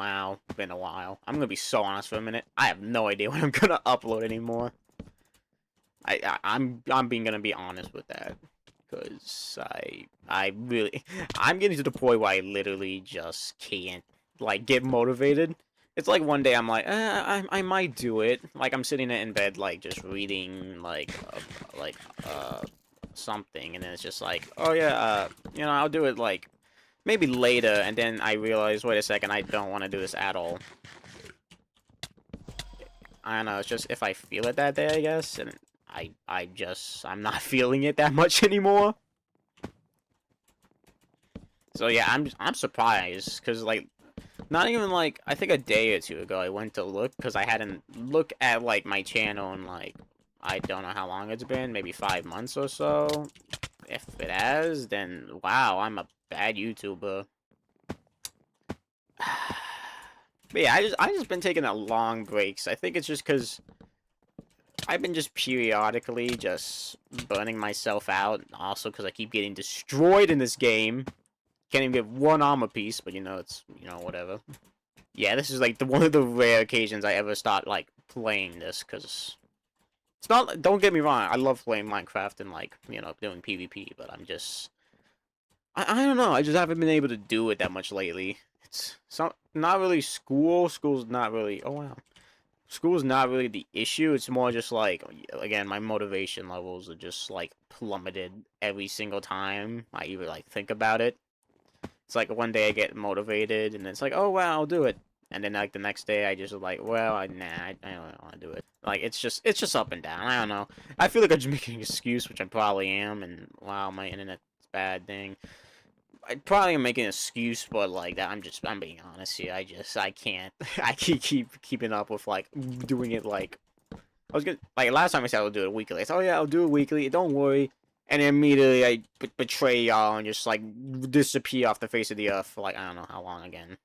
Wow, been a while. I'm gonna be so honest for a minute. I have no idea when I'm gonna upload anymore. I'm being gonna be honest with that, cause I really I'm getting to the point where I literally just can't like get motivated. It's like one day I'm like, I might do it. Like I'm sitting in bed like just reading like something, and then it's just like, oh yeah, I'll do it like maybe later, and then I realize, wait a second, I don't want to do this at all. I don't know, it's just if I feel it that day, I guess, and I'm not feeling it that much anymore. So yeah, I'm surprised, because like, not even like, I think a day or two ago I went to look, because I hadn't looked at like my channel in like, I don't know how long it's been, maybe 5 months or so. If it has, then wow, I'm a bad YouTuber. But yeah, I just been taking a long breaks. I think it's just because I've been just periodically just burning myself out. Also because I keep getting destroyed in this game. Can't even get one armor piece, but it's whatever. Yeah, this is like one of the rare occasions I ever start like playing this, because it's not. Don't get me wrong, I love playing Minecraft and like doing PvP, but I don't know. I just haven't been able to do it that much lately. It's not really school. School's not really. Oh wow. School's not really the issue. It's more just like, again, my motivation levels are just like plummeted every single time I even like think about it. It's like one day I get motivated, and it's like, oh wow, I'll do it. And then like the next day I just like, well, nah, I don't want to do it. Like it's just up and down. I don't know. I feel like I'm just making an excuse, which I probably am. And wow, my internet's bad thing. I'd probably make an excuse, but like that, I'm being honest here. I can't. I keep keeping up with like doing it like I was gonna like last time I said I'll do it weekly. I said, oh yeah, I'll do it weekly. Don't worry. And then immediately I betray y'all and just like disappear off the face of the earth for like I don't know how long again.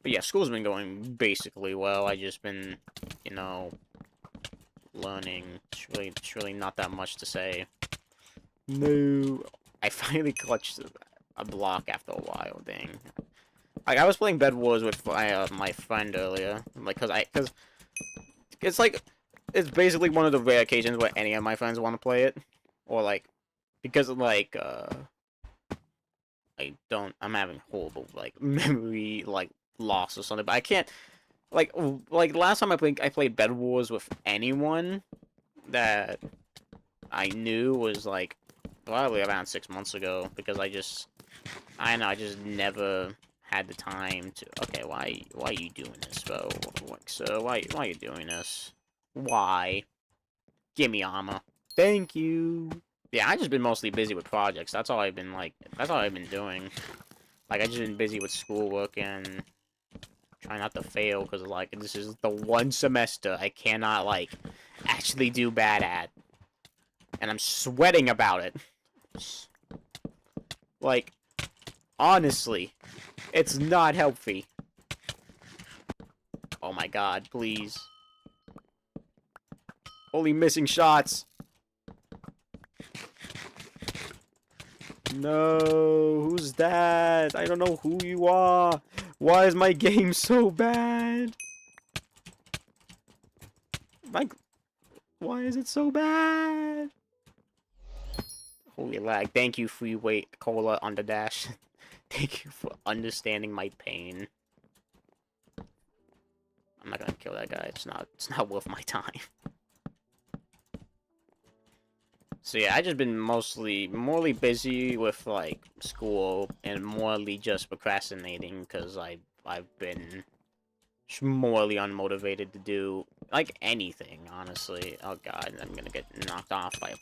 But yeah, school's been going basically well. I just been, you know, learning. It's really not that much to say. No. I finally clutched a block after a while, dang. Like, I was playing Bed Wars with my friend earlier, like, cause it's like, it's basically one of the rare occasions where any of my friends want to play it, or like, because of like, I'm having horrible, like, memory, like, loss or something, but I can't, like, last time I played Bed Wars with anyone that I knew was, like, probably around 6 months ago, because I don't know, I just never had the time to. Okay, why are you doing this, bro? So why are you doing this? Why? Give me armor. Thank you. Yeah, I just been mostly busy with projects. That's all I've been like. That's all I've been doing. Like I just been busy with schoolwork and trying not to fail, because like this is the one semester I cannot like actually do bad at, and I'm sweating about it. Like honestly, it's not healthy. Oh my god, please. Only missing shots. No, who's that? I don't know who you are. Why is my game so bad? Like, why is it so bad? Holy lag. Thank you, Freeway Cola on the dash. Thank you for understanding my pain. I'm not gonna kill that guy. It's not worth my time. So yeah, I just been morely busy with like school and morely just procrastinating because I've been morely unmotivated to do like anything, honestly. Oh god, I'm gonna get knocked off by a...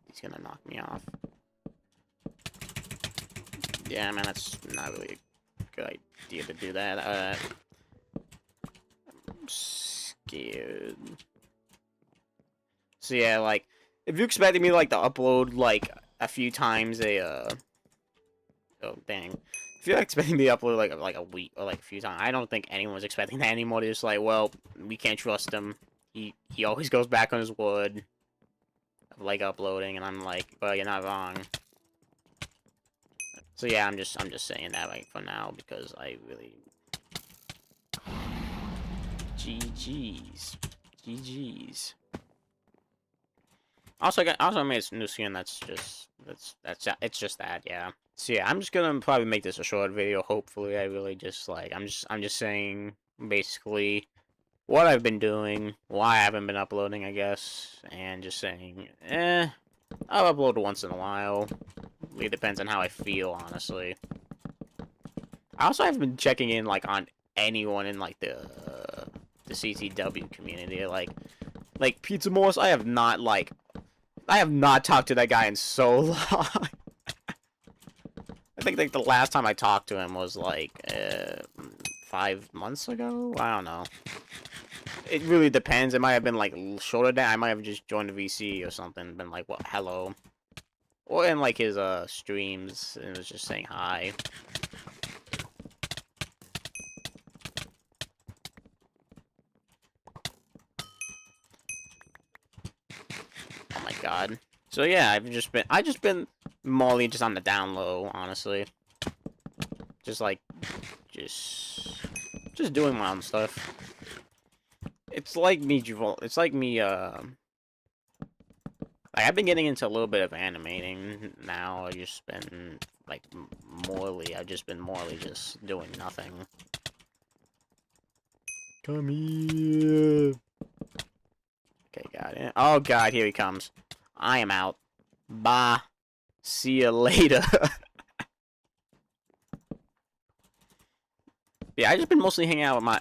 He's gonna knock me off. Yeah, man, that's not really a good idea to do that. I'm scared. So yeah, like, if you expected me like to upload like a few times oh dang. If you're expecting me to upload like a week or like a few times, I don't think anyone's expecting that anymore. They're just like, well, we can't trust him. He always goes back on his word. of like uploading, and I'm like, well, you're not wrong. So yeah, I'm just saying that right for now because I really GG's. Also, I made a new skin. It's just that, yeah. So yeah, I'm just gonna probably make this a short video. Hopefully, I really just like I'm just saying basically what I've been doing, why I haven't been uploading, I guess, and just saying, I'll upload once in a while. It depends on how I feel, honestly. I also have been checking in like on anyone in like the CTW community, like Pizza Morse. I have not talked to that guy in so long. I think like the last time I talked to him was like 5 months ago. I don't know. It really depends. It might have been like shorter than I might have just joined the VC or something. Been like, what? Hello. Or in like his streams, and was just saying hi. Oh my god. So yeah, I just been mostly just on the down low, honestly. Just like, just doing my own stuff. It's like me, like, I've been getting into a little bit of animating now. I've just been, like, I've just been morely just doing nothing. Come here. Okay, got it. Oh god, here he comes. I am out. Bye. See you later. Yeah, I just been mostly hanging out with my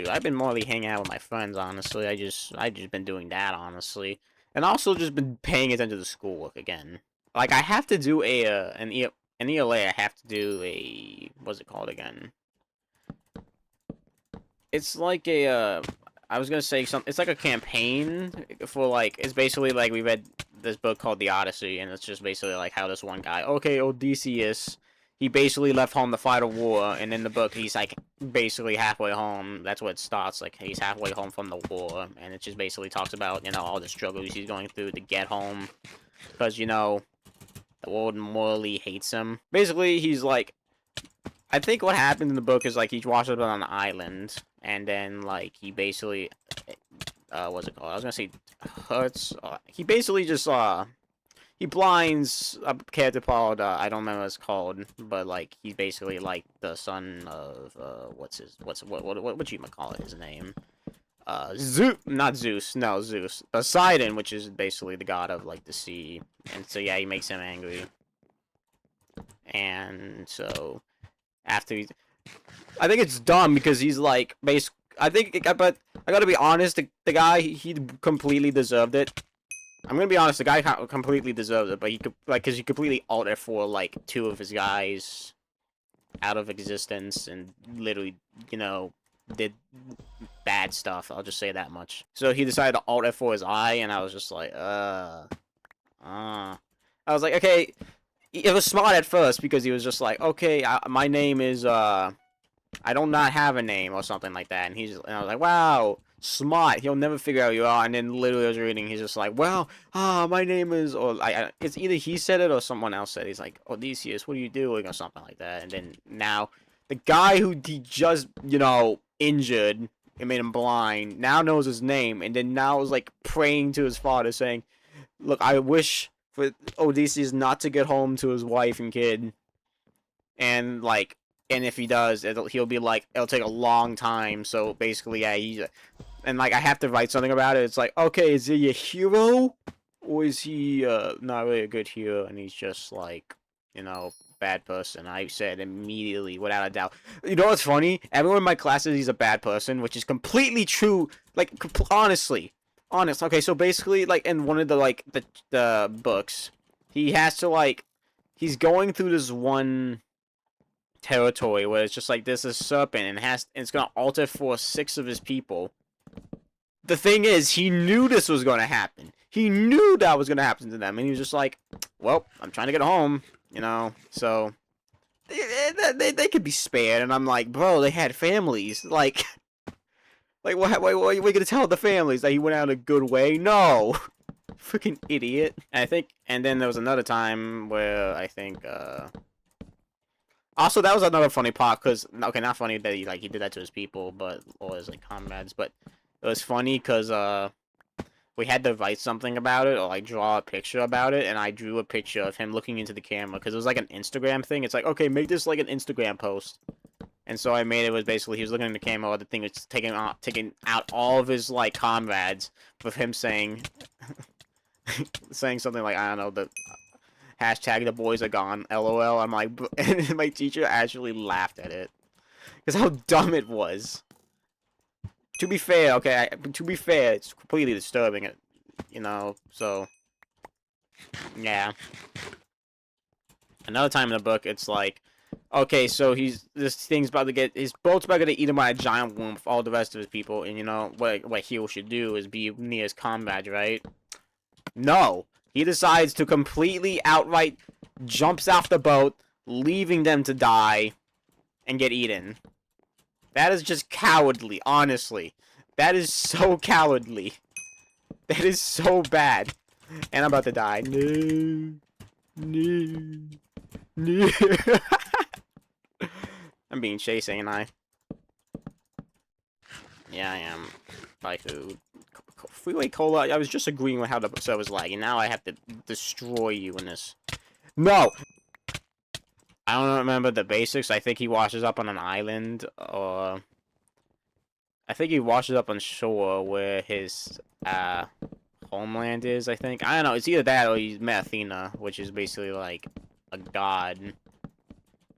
I've been mostly hanging out with my friends, honestly. I just been doing that, honestly. And also just been paying attention to schoolwork again. Like I have to do an ELA, I have to do a what's it called again? It's like a I was gonna say something. It's like a campaign for like. It's basically like we read this book called the Odyssey, and it's just basically like how this one guy, okay, Odysseus, he basically left home to fight a war, and in the book he's like basically halfway home. That's what it starts. Like he's halfway home from the war, and it just basically talks about all the struggles he's going through to get home, because the world morally hates him. Basically, he's like. I think what happened in the book is like he washed up on an island, and then like he basically, what's it called? I was gonna say, hurts. He basically just he blinds a character called I don't remember what it's called, but like he's basically like the son of what you might call it his name? Not Zeus, no Zeus. Poseidon, which is basically the god of like the sea, and so yeah, he makes him angry, and so. After he's, I think it's dumb because he's like but I gotta be honest. The guy he completely deserved it. I'm gonna be honest. The guy completely deserved it, but he could because he completely altered for like 2 of his guys out of existence and literally did bad stuff. I'll just say that much. So he decided to alt F4 his eye, and I was just like, I was like, okay. It was smart at first because he was just like, okay, my name is, I don't not have a name or something like that. And I was like, wow, smart. He'll never figure out who you are. And then literally I was reading, he's just like, well, my name is, or it's either he said it or someone else said it. He's like, Odysseus, what are you doing? Or something like that. And then now, the guy who he just, injured and made him blind now knows his name. And then now is like praying to his father saying, look, I wish for Odysseus not to get home to his wife and kid, and if he does, he'll be like, it'll take a long time. So basically, yeah, and like I have to write something about it. It's like, okay, is he a hero, or is he not really a good hero, and he's just like, bad person? I said immediately, without a doubt. You know what's funny? Everyone in my class says he's a bad person, which is completely true. Like, honestly. Okay, so basically, like, in one of the books, he has to, he's going through this one territory where it's just, like, there's a serpent, and it's gonna alter for 6 of his people. The thing is, he knew this was gonna happen. He knew that was gonna happen to them, and he was just like, well, I'm trying to get home, so... They could be spared, and I'm like, bro, they had families, like... Like, what are you gonna tell the families? That he went out a good way? No! Freaking idiot. And then there was another time where I think, also, that was another funny part, because, okay, not funny that he did that to his people, but, or his, like, comrades, but it was funny, because, we had to write something about it, or, like, draw a picture about it, and I drew a picture of him looking into the camera, because it was, like, an Instagram thing. It's like, okay, make this, like, an Instagram post. And so I made it was basically, he was looking in the camera, while the thing was taking out all of his, like, comrades, with him saying, saying something like, I don't know, the hashtag the boys are gone, LOL. I'm like, and my teacher actually laughed at it. Because how dumb it was. To be fair, okay, to be fair, it's completely disturbing, you know, so, yeah. Another time in the book, it's like, okay, so this thing's about to his boat's about to get eaten by a giant worm with all the rest of his people, and you know, what Hero should do is be near his comrades, right? No! He decides to completely outright jumps off the boat, leaving them to die and get eaten. That is just cowardly, honestly. That is so cowardly. That is so bad. And I'm about to die. No. No. No. I'm being chased, ain't I? Yeah, I am. By who? Freeway Cola, I was just agreeing with how the server's lagging. Now I have to destroy you in this. No! I don't remember the basics. I think he washes up on an island, or... I think he washes up on shore where his, homeland is, I think. I don't know, it's either that or he's met Athena, which is basically, like, a god.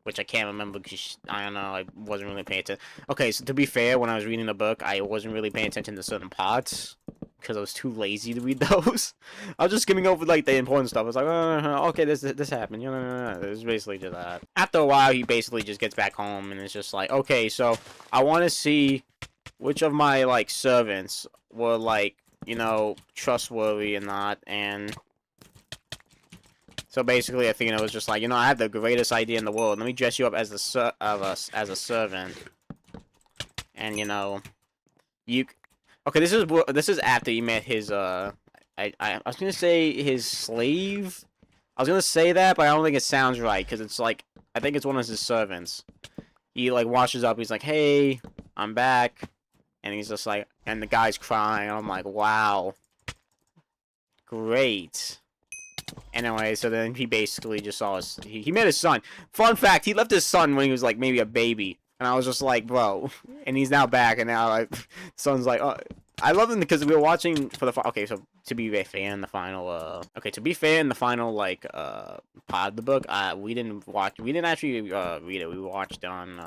Which I can't remember because, I don't know, I wasn't really paying attention. Okay, so to be fair, when I was reading the book, I wasn't really paying attention to certain parts. Because I was too lazy to read those. I was just skimming over, like, the important stuff. I was like, okay, this happened. You know, it was basically just that. After a while, he basically just gets back home, and it's just like, okay, so I want to see which of my, like, servants were, like, you know, trustworthy and not, and... So basically, Athena was just like, you know, I have the greatest idea in the world. Let me dress you up as as a servant. And, you know, you... Okay, this is after you met his, I was gonna say his slave? I was gonna say that, but I don't think it sounds right, because it's like, I think it's one of his servants. He, like, washes up, he's like, hey, I'm back. And he's just like, and the guy's crying, and I'm like, wow. Great. Anyway, so then he basically just saw he met his son. Fun fact, he left his son when he was, like, maybe a baby. And I was just like, bro. And he's now back, and now, like, son's like, oh. I love him because we were watching for the, okay, so, to be fair, in the final, like, part of the book, we didn't actually, read it. We watched it on,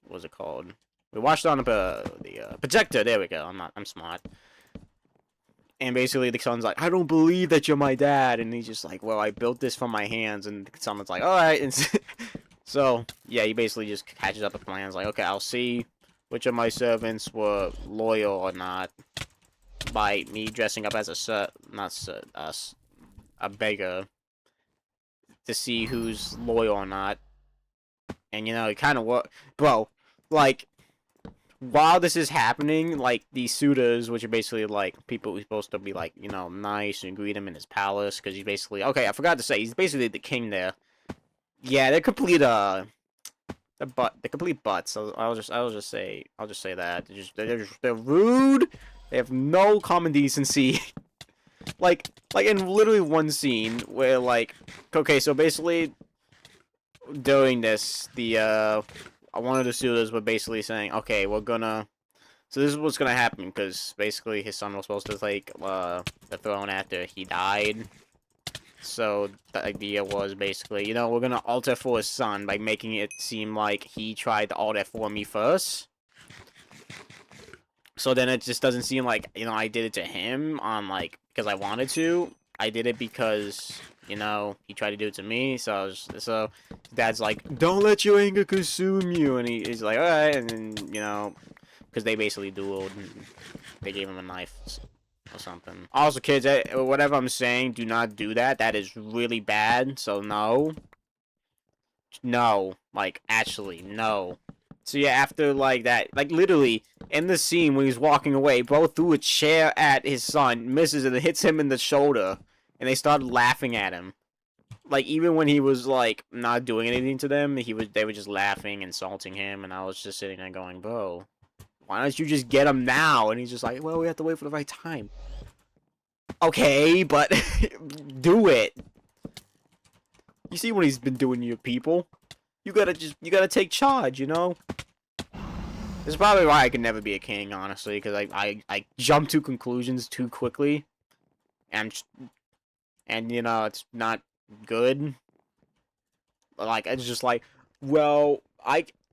what was it called? We watched it on the projector. There we go. I'm smart. And basically, the son's like, I don't believe that you're my dad. And he's just like, well, I built this from my hands. And someone's like, all right. And so, yeah, he basically just catches up with plans. Like, okay, I'll see which of my servants were loyal or not by me dressing up as a beggar to see who's loyal or not. And, you know, it kind of worked. Bro, like... While this is happening, like, these suitors, which are basically, like, people who's supposed to be, like, you know, nice and greet him in his palace, because he's basically, okay, I forgot to say, he's basically the king there. Yeah, they're complete, they're complete butts. I'll just say that. They're rude, they have no common decency. like, in literally one scene, where, like, okay, so basically, during this, one of the suitors were basically saying, okay, we're gonna... So this is what's gonna happen, because basically his son was supposed to take the throne after he died. So the idea was basically, you know, we're gonna alter for his son by making it seem like he tried to alter for me first. So then it just doesn't seem like, you know, I did it to him on, like, because I wanted to. I did it because... You know, he tried to do it to me, so Dad's like, don't let your anger consume you, and he's like, alright, and then, you know, because they basically dueled, and they gave him a knife or something. Also, kids, whatever I'm saying, do not do that. That is really bad, so no. No. Like, actually, no. So yeah, after like that, like literally in the scene when he's walking away, bro threw a chair at his son, misses it, and hits him in the shoulder, and they started laughing at him. Like even when he was like not doing anything to them, they were just laughing, insulting him, and I was just sitting there going, bro, why don't you just get him now? And he's just like, well, we have to wait for the right time. Okay, but do it. You see what he's been doing to your people? You gotta take charge, you know? This is probably why I could never be a king, honestly, because I jump to conclusions too quickly, and you know it's not good. Like it's just like, well,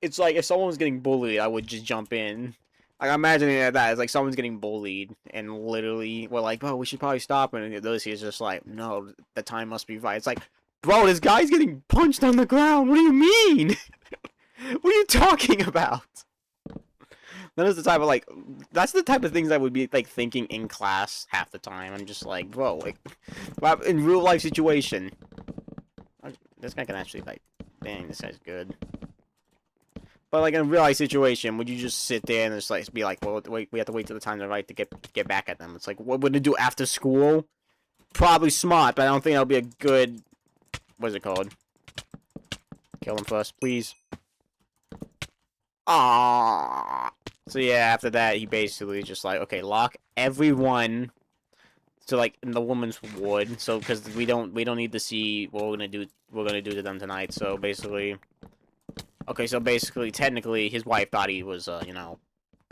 it's like if someone was getting bullied, I would just jump in. Like I'm imagining that it's like someone's getting bullied, and literally we're like, oh, we should probably stop it. And Odyssey is just like, no, the time must be right. It's like, bro, this guy's getting punched on the ground. What do you mean? What are you talking about? That is the type of like, that's the type of things I would be like thinking in class half the time. I'm just like, bro, like, in real life situation, this guy can actually like, dang, this guy's good. But like in a real life situation, would you just sit there and just like be like, well, wait, we have to wait till the time's right to get back at them? It's like, what would it do after school? Probably smart, but I don't think that'll be a good. What's it called? Kill him first, please. Ah. So yeah, after that, he basically just like, okay, lock everyone to like in the woman's ward. So because we don't need to see what we're gonna do to them tonight. So basically, okay, so basically, technically, his wife thought he was you know,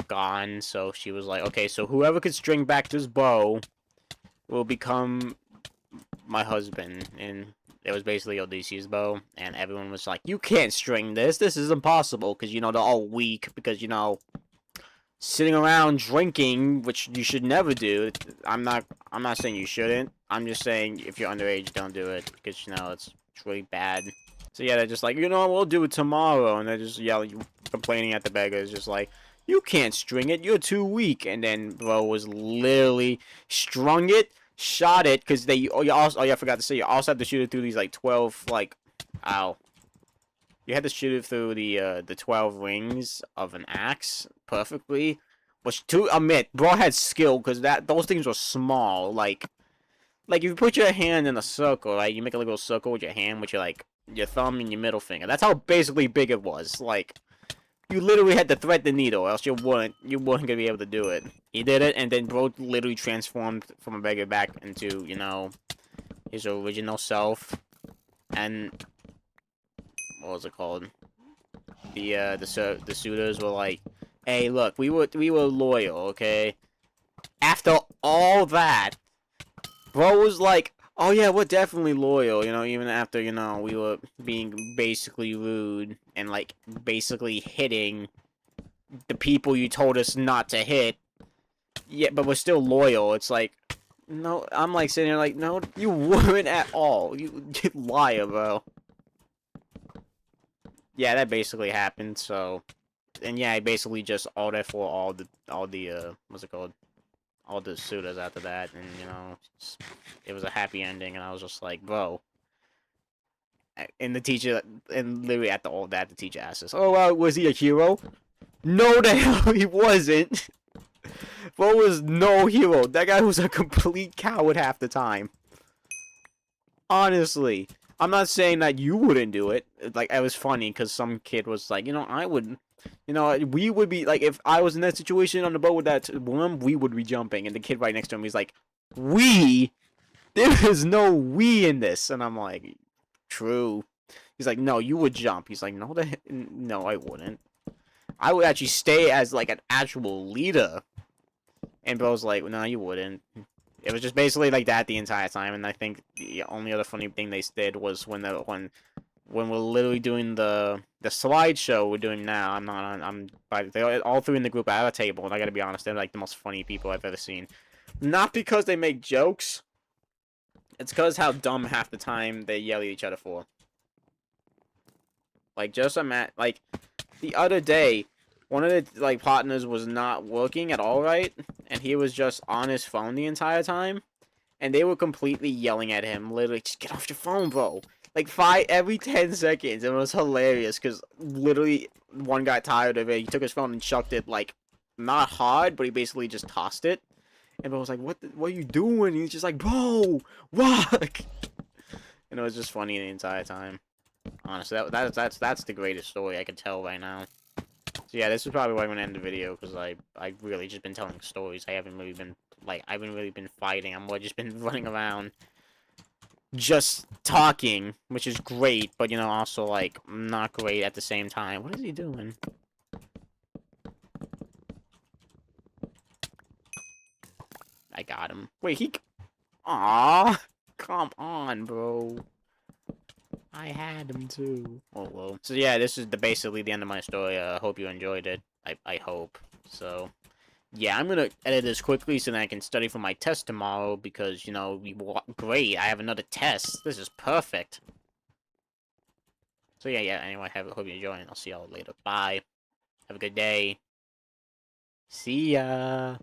gone. So she was like, okay, so whoever could string back this bow will become my husband. And it was basically Odyssey's bow, and everyone was like, you can't string this. This is impossible, because you know they're all weak because you know. Sitting around drinking, which you should never do. I'm not saying you shouldn't. I'm just saying if you're underage, don't do it because you know it's really bad. So yeah, they're just like, you know, we'll do it tomorrow, and they're just yelling, complaining at the beggars, just like, you can't string it, you're too weak. And then bro was literally strung it, shot it, because they oh yeah, I forgot to say, you also have to shoot it through these like 12 like, ow. You had to shoot it through the 12 rings of an axe perfectly, which to admit, bro had skill because those things were small. Like if you put your hand in a circle, right? You make a little circle with your hand, with your thumb and your middle finger. That's how basically big it was. Like you literally had to thread the needle, or else you weren't gonna be able to do it. He did it, and then bro literally transformed from a beggar back into, you know, his original self, and. What was it called? The suitors were like, "Hey, look, we were loyal, okay? After all that, bro was like, oh yeah, we're definitely loyal, you know, even after, you know, we were being basically rude and like basically hitting the people you told us not to hit. Yeah, but we're still loyal." It's like, no, I'm like sitting there like, no, you weren't at all. You liar, bro. Yeah, that basically happened. So, and yeah, I basically just ordered for all the what's it called? All the suitors after that, and you know, it was a happy ending. And I was just like, bro. And the teacher, and literally at all that, the teacher asked us, "Oh, was he a hero?" No, the hell he wasn't. Bro was no hero. That guy was a complete coward half the time. Honestly. I'm not saying that you wouldn't do it. Like, it was funny because some kid was like, you know, I would, you know, we would be, like, if I was in that situation on the boat with that woman, we would be jumping. And the kid right next to him, he's like, we? There is no we in this. And I'm like, true. He's like, no, you would jump. He's like, no, I wouldn't. I would actually stay as, like, an actual leader. And bro's like, no, you wouldn't. It was just basically like that the entire time, and I think the only other funny thing they did was when we're literally doing the slideshow we're doing now. They're all three in the group at a table, and I gotta be honest, they're like the most funny people I've ever seen. Not because they make jokes, it's because how dumb half the time they yell at each other for. Like just like the other day. One of the like partners was not working at all right, and he was just on his phone the entire time, and they were completely yelling at him, literally, just get off your phone, bro. like five every 10 seconds. It was hilarious because literally one got tired of it. He took his phone and chucked it like not hard, but he basically just tossed it. And I was like, what are you doing? And he's just like, bro, what? And it was just funny the entire time. Honestly, that's the greatest story I could tell right now. So yeah, this is probably why I'm gonna end the video because I've really just been telling stories. I haven't really been I haven't really been fighting. I'm more just been running around, just talking, which is great, but you know also like not great at the same time. What is he doing? I got him. Wait, he. Aww, come on, bro. I had him too. Oh well. So yeah, this is basically the end of my story. I hope you enjoyed it. I hope. So yeah, I'm gonna edit this quickly so that I can study for my test tomorrow because you know great. I have another test. This is perfect. So yeah. Anyway, hope you enjoy, and I'll see y'all later. Bye. Have a good day. See ya.